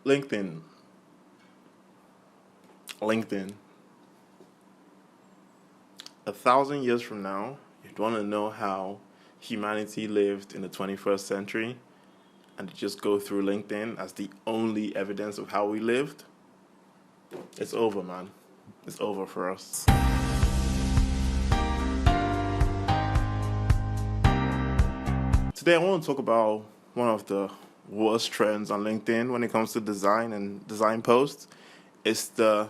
LinkedIn. LinkedIn. 1,000 years from now, if you want to know how humanity lived in the 21st century, and to just go through LinkedIn as the only evidence of how we lived, it's over, man. It's over for us. Today, I want to talk about one of the worst trends on LinkedIn when it comes to design and design posts. It's the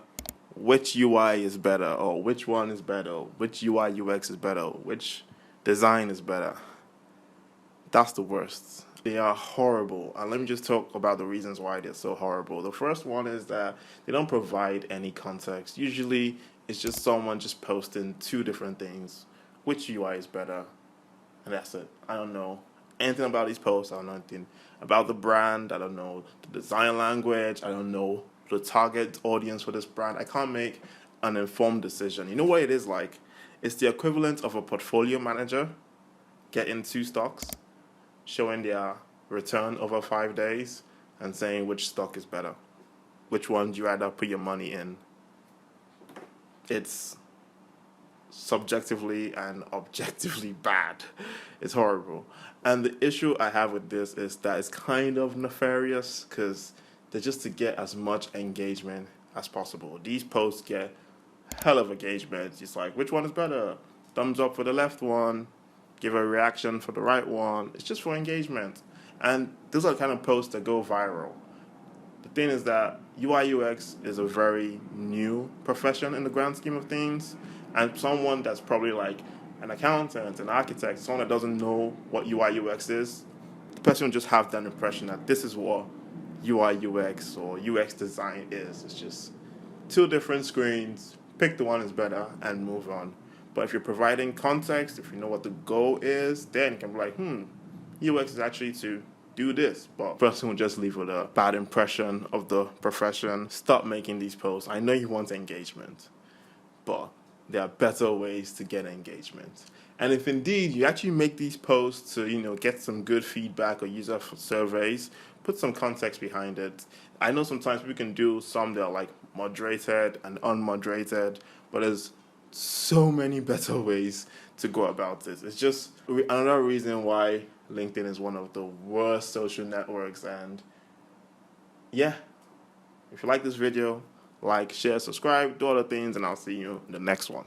which UI is better, or which one is better, which UI UX is better, which design is better. That's the worst. They are horrible. And let me just talk about the reasons why they're so horrible. The first one is that they don't provide any context. Usually, it's just someone just posting two different things. Which UI is better? And that's it. I don't know anything about these posts. I don't know anything about the brand. I don't know the design language. I don't know the target audience for this brand. I can't make an informed decision. You know what it is like? It's the equivalent of a portfolio manager getting two stocks, showing their return over 5 days, and saying which stock is better. Which one do you rather put your money in? It's subjectively and objectively bad. It's horrible. And the issue I have with this is that it's kind of nefarious because they're just to get as much engagement as possible. These posts get hell of engagement. It's like, which one is better? Thumbs up for the left one, give a reaction for the right one. It's just for engagement. And those are the kind of posts that go viral. The thing is that UI UX is a very new profession in the grand scheme of things, and someone that's probably like an accountant, an architect, someone that doesn't know what UI UX is, the person will just have that impression that this is what UI UX or UX design is. It's just two different screens, pick the one that's better and move on. But if you're providing context, if you know what the goal is, then you can be like, UX is actually to do this. But the person will just leave with a bad impression of the profession. Stop making these posts. I know you want engagement, but there are better ways to get engagement. And if indeed you actually make these posts to, get some good feedback or user surveys, put some context behind it. I know sometimes we can do some that are like moderated and unmoderated, but there's so many better ways to go about this. It's just another reason why LinkedIn is one of the worst social networks. And yeah, if you like this video, like, share, subscribe, do all the things, and I'll see you in the next one.